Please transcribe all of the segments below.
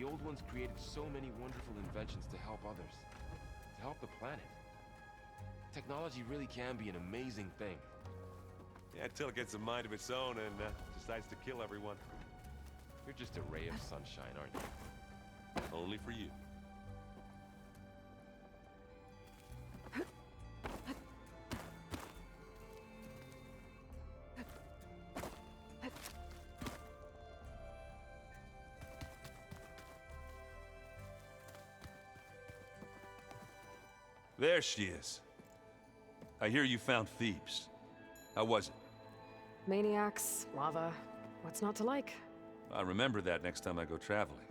The old ones created so many wonderful inventions to help others. To help the planet. Technology really can be an amazing thing. Yeah, until it gets a mind of its own and decides to kill everyone. You're just a ray of sunshine, aren't you? Only for you. There she is. I hear you found Thebes. How was it? Maniacs, lava, what's not to like? I'll remember that next time I go traveling.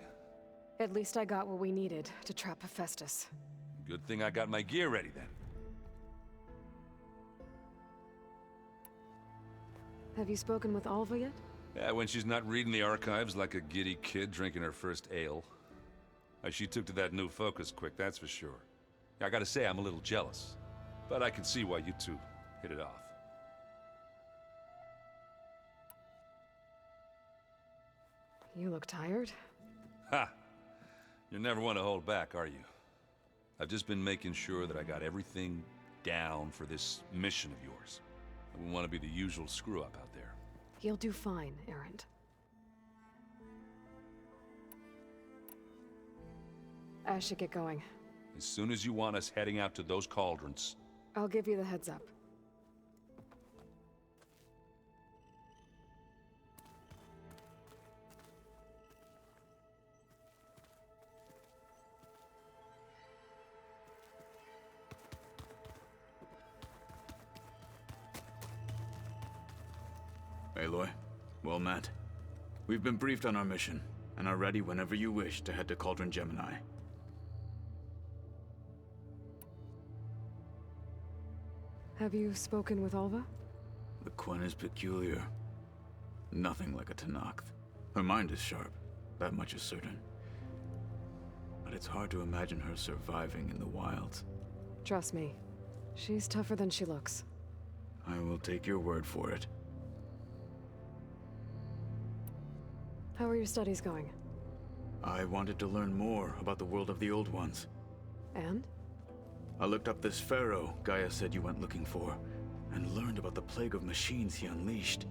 At least I got what we needed to trap Hephaestus. Good thing I got my gear ready then. Have you spoken with Alva yet? Yeah, when she's not reading the archives like a giddy kid drinking her first ale. She took to that new focus quick, that's for sure. I gotta say, I'm a little jealous. But I can see why you two hit it off. You look tired. Ha! You never want to hold back, are you? I've just been making sure that I got everything down for this mission of yours. I wouldn't want to be the usual screw-up out there. You'll do fine, Errant. I should get going. As soon as you want us heading out to those cauldrons. I'll give you the heads up. Aloy, well met. We've been briefed on our mission, and are ready whenever you wish to head to Cauldron Gemini. Have you spoken with Alva? The Quen is peculiar. Nothing like a Tenakth. Her mind is sharp, that much is certain. But it's hard to imagine her surviving in the wilds. Trust me, she's tougher than she looks. I will take your word for it. How are your studies going? I wanted to learn more about the world of the Old Ones. And? I looked up this pharaoh Gaia said you went looking for, and learned about the plague of machines he unleashed.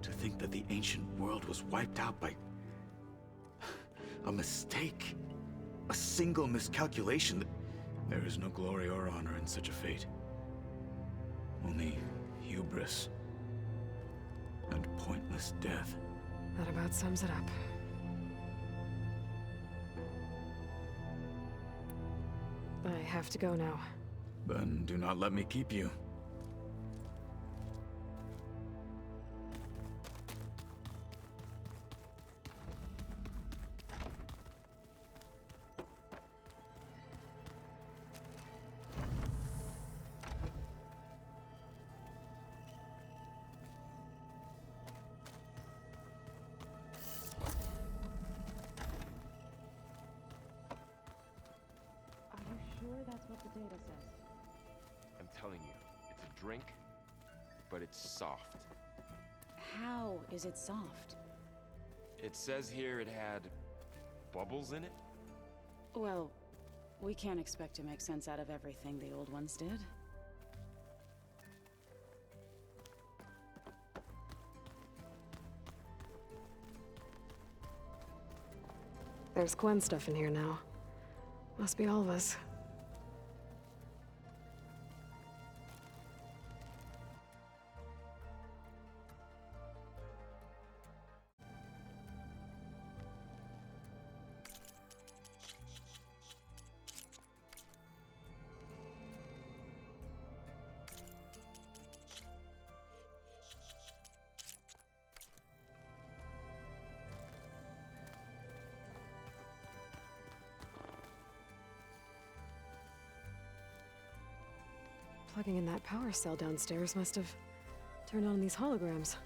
To think that the ancient world was wiped out by a mistake. A single miscalculation. There is no glory or honor in such a fate. Only hubris and pointless death. That about sums it up. I have to go now. Then do not let me keep you. That's what the data says. I'm telling you, it's a drink, but it's soft. How is it soft? It says here it had bubbles in it? Well, we can't expect to make sense out of everything the old ones did. There's Quen stuff in here now. Must be Alva's. Plugging in that power cell downstairs must have turned on these holograms.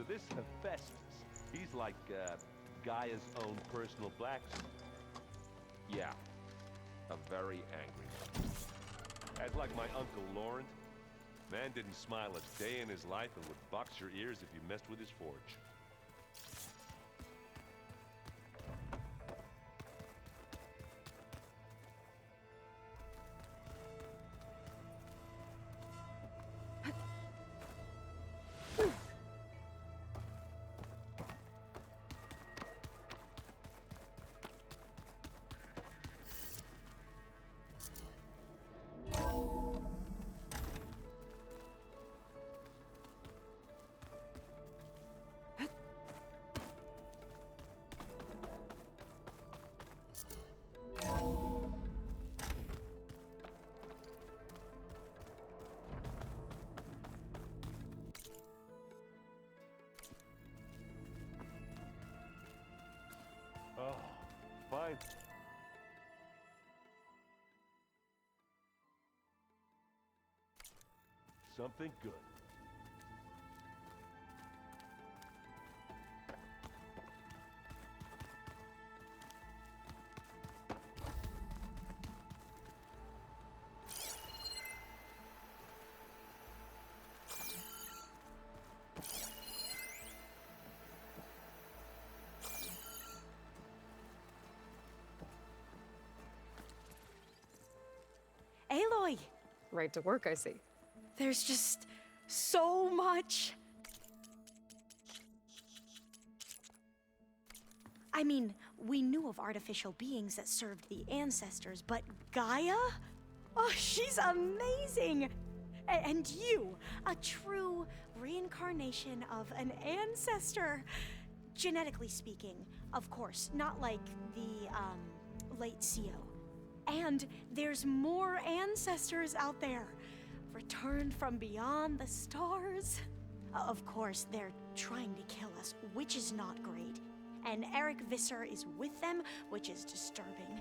this Hephaestus, he's like, Gaia's own personal blacksmith. Yeah. A very angry one. That's like my Uncle Laurent. Man didn't smile a day in his life and would box your ears if you messed with his forge. Oh, fine. Something good. Aloy! Right to work, I see. There's just so much. I mean, we knew of artificial beings that served the ancestors, but Gaia? Oh, she's amazing! And you, a true reincarnation of an ancestor. Genetically speaking, of course, not like the, late CO. And there's more ancestors out there, returned from beyond the stars. Of course, they're trying to kill us, which is not great. And Eric Visser is with them, which is disturbing.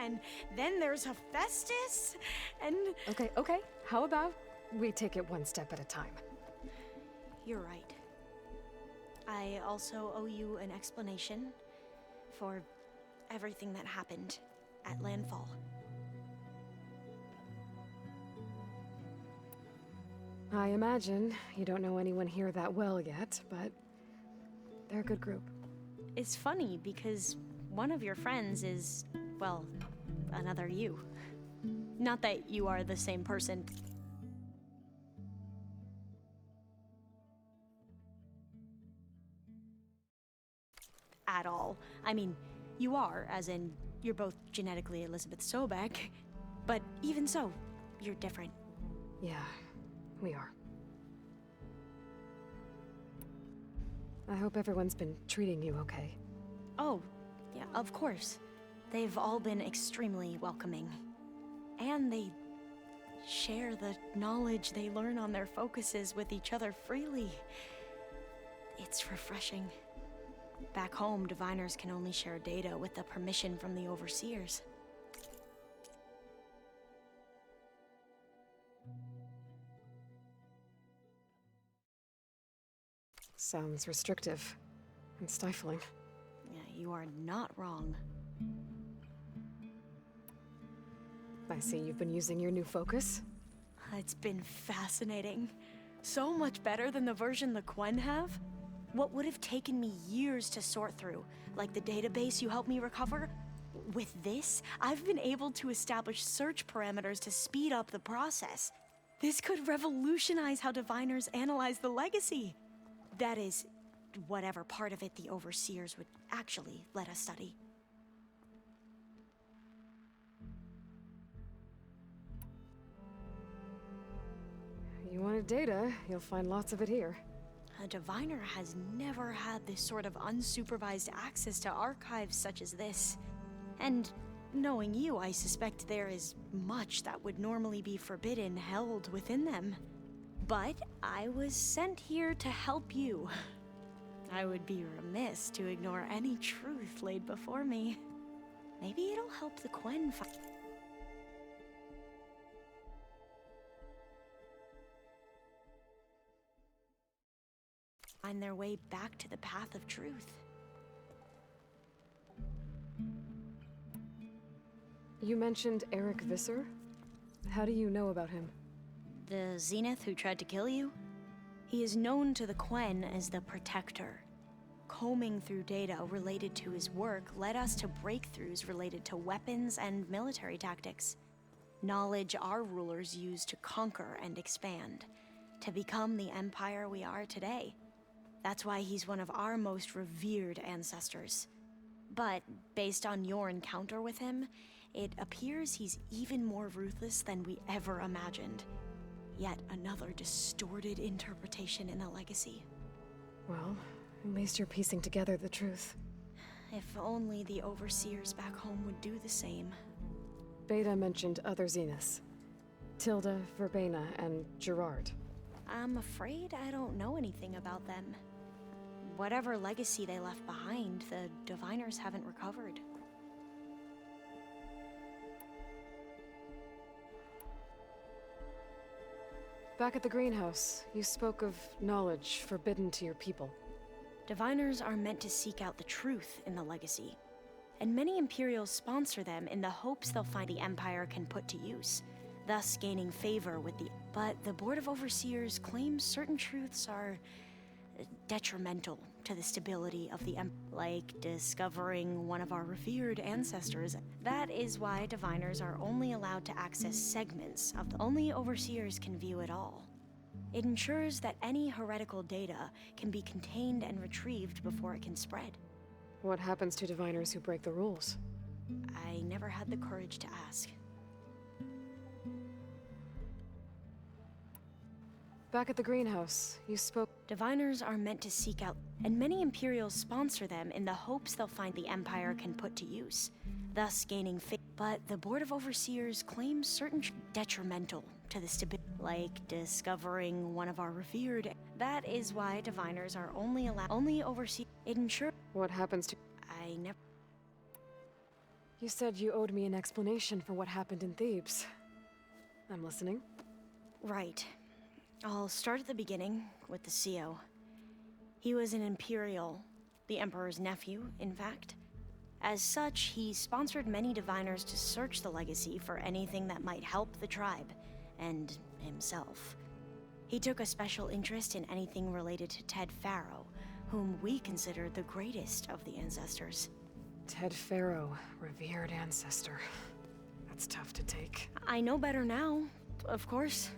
And then there's Hephaestus, and... Okay. How about we take it one step at a time? You're right. I also owe you an explanation for everything that happened at Landfall. I imagine you don't know anyone here that well yet, but they're a good group. It's funny because one of your friends is, well, another you. Not that you are the same person. At all. I mean, you are, as in, you're both genetically Elizabeth Sobek, but even so, you're different. Yeah, we are. I hope everyone's been treating you okay. Oh, yeah, of course. They've all been extremely welcoming. And they share the knowledge they learn on their focuses with each other freely. It's refreshing. Back home, diviners can only share data with the permission from the overseers. Sounds restrictive and stifling. Yeah, you are not wrong. I see you've been using your new focus. It's been fascinating. So much better than the version the Quen have. What would have taken me years to sort through, like the database you helped me recover, with this, I've been able to establish search parameters to speed up the process. This could revolutionize how diviners analyze the legacy. That is, whatever part of it the overseers would actually let us study. You wanted data, you'll find lots of it here. A diviner has never had this sort of unsupervised access to archives such as this. And knowing you, I suspect there is much that would normally be forbidden held within them. But I was sent here to help you. I would be remiss to ignore any truth laid before me. Maybe it'll help the Quen fight. find their way back to the path of truth. You mentioned Eric Visser? How do you know about him? The Zenith who tried to kill you? He is known to the Quen as the Protector. Combing through data related to his work led us to breakthroughs related to weapons and military tactics. Knowledge our rulers used to conquer and expand, to become the empire we are today. That's why he's one of our most revered ancestors. But based on your encounter with him, it appears he's even more ruthless than we ever imagined. Yet another distorted interpretation in the legacy. Well, at least you're piecing together the truth. If only the overseers back home would do the same. Beta mentioned other Zeniths. Tilda, Verbena, and Gerard. I'm afraid I don't know anything about them. Whatever legacy they left behind, the Diviners haven't recovered. Back at the greenhouse, you spoke of knowledge forbidden to your people. Diviners are meant to seek out the truth in the legacy, and many Imperials sponsor them in the hopes they'll find the Empire can put to use, thus gaining favor with the... But the Board of Overseers claims certain truths are detrimental to the stability of the like discovering one of our revered ancestors. That is why Diviners are only allowed to access segments of the... Only Overseers can view it all. It ensures that any heretical data can be contained and retrieved before it can spread. What happens to Diviners who break the rules? I never had the courage to ask. Back at the greenhouse, you spoke... Diviners are meant to seek out, and many Imperials sponsor them in the hopes they'll find the Empire can put to use, thus gaining favor. But the Board of Overseers claims certain detrimental to the stability, like discovering one of our revered... That is why Diviners are only allowed... Only oversee... It ensures... What happens to... I never... You said you owed me an explanation for what happened in Thebes. I'm listening. Right. I'll start at the beginning, with the CO. He was an Imperial, the Emperor's nephew, in fact. As such, he sponsored many Diviners to search the legacy for anything that might help the tribe, and himself. He took a special interest in anything related to Ted Faro, whom we consider the greatest of the ancestors. Ted Faro, revered ancestor. That's tough to take. I know better now, of course.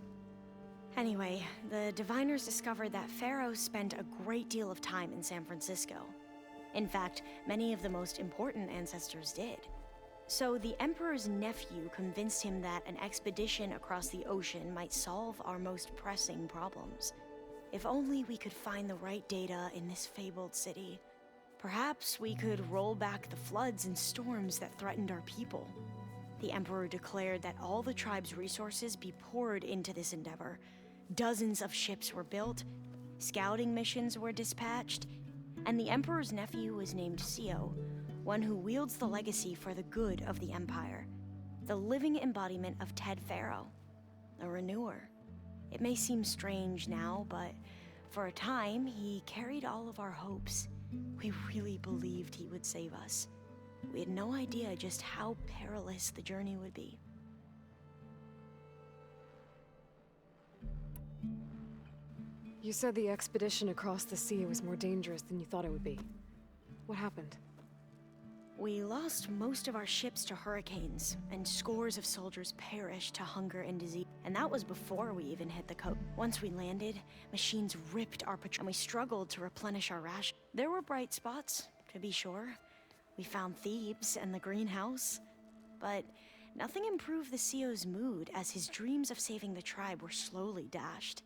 Anyway, the Diviners discovered that Faro spent a great deal of time in San Francisco. In fact, many of the most important ancestors did. So the Emperor's nephew convinced him that an expedition across the ocean might solve our most pressing problems. If only we could find the right data in this fabled city, perhaps we could roll back the floods and storms that threatened our people. The Emperor declared that all the tribe's resources be poured into this endeavor. Dozens of ships were built, scouting missions were dispatched, and the Emperor's nephew was named CO, one who wields the legacy for the good of the Empire, the living embodiment of Ted Faro, a renewer. It may seem strange now, but for a time, he carried all of our hopes. We really believed he would save us. We had no idea just how perilous the journey would be. You said the expedition across the sea was more dangerous than you thought it would be. What happened? We lost most of our ships to hurricanes, and scores of soldiers perished to hunger and disease. And that was before we even hit the coast. Once we landed, machines ripped our patrol, and we struggled to replenish our rations. There were bright spots, to be sure. We found Thebes and the greenhouse. But nothing improved the CO's mood as his dreams of saving the tribe were slowly dashed.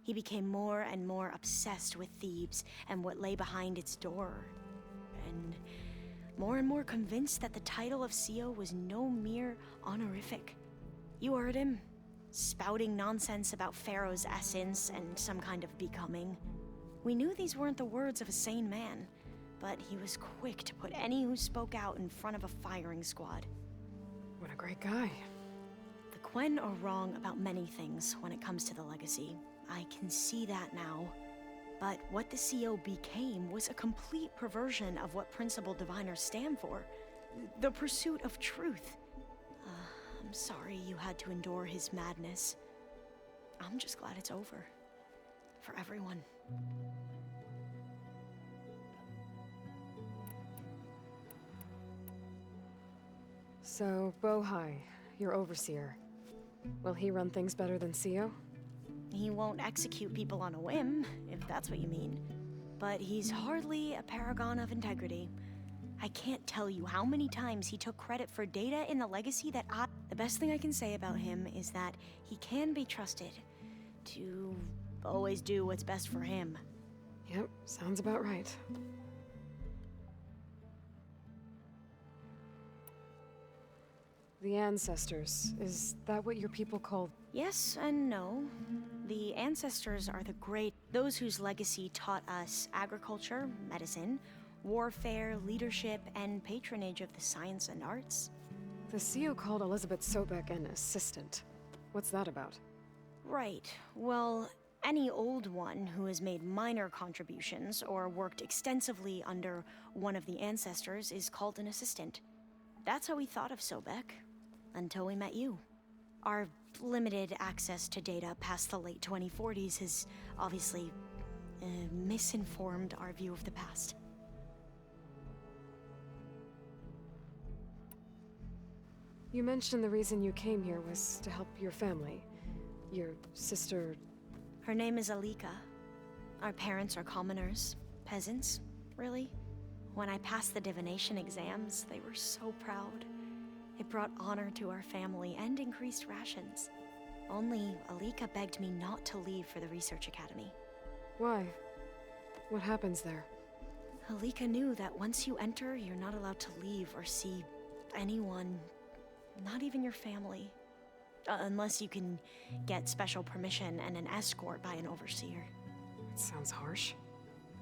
He became more and more obsessed with Thebes and what lay behind its door. And more convinced that the title of CO was no mere honorific. You heard him, spouting nonsense about Pharaoh's essence and some kind of becoming. We knew these weren't the words of a sane man, but he was quick to put any who spoke out in front of a firing squad. What a great guy. The Quen are wrong about many things when it comes to the legacy. I can see that now. But what the CO became was a complete perversion of what principal diviners stand for. The pursuit of truth. I'm sorry you had to endure his madness. I'm just glad it's over. For everyone. So, Bohai, your overseer. Will he run things better than CO? He won't execute people on a whim, if that's what you mean. But he's hardly a paragon of integrity. I can't tell you how many times he took credit for data in the legacy that I... The best thing I can say about him is that he can be trusted to always do what's best for him. Yep, sounds about right. The ancestors, is that what your people call... Yes and no. The ancestors are the great, those whose legacy taught us agriculture, medicine, warfare, leadership, and patronage of the science and arts. The CO called Elizabeth Sobek an assistant. What's that about? Right. Well, any old one who has made minor contributions or worked extensively under one of the ancestors is called an assistant. That's how we thought of Sobek, until we met you. Our limited access to data past the late 2040s has obviously misinformed our view of the past. You mentioned the reason you came here was to help your family. Your sister... Her name is Alika. Our parents are commoners. Peasants, really. When I passed the divination exams, they were so proud. It brought honor to our family and increased rations. Only Alika begged me not to leave for the research academy. Why? What happens there? Alika knew that once you enter, you're not allowed to leave or see anyone, not even your family. Unless you can get special permission and an escort by an overseer. It sounds harsh.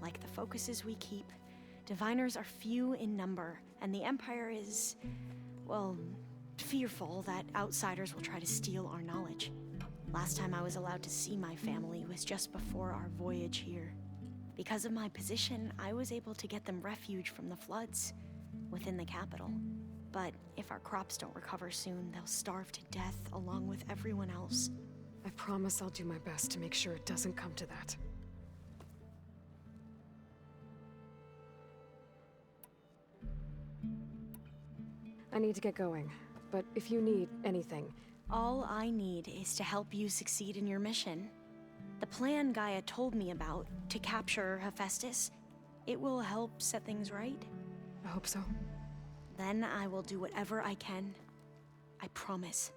Like the focuses we keep, diviners are few in number, and the Empire is, well, fearful that outsiders will try to steal our knowledge. Last time I was allowed to see my family was just before our voyage here. Because of my position, I was able to get them refuge from the floods within the capital. But if our crops don't recover soon, they'll starve to death along with everyone else. I promise I'll do my best to make sure it doesn't come to that. I need to get going, but if you need anything... All I need is to help you succeed in your mission. The plan Gaia told me about, to capture Hephaestus, it will help set things right. I hope so. Then I will do whatever I can. I promise.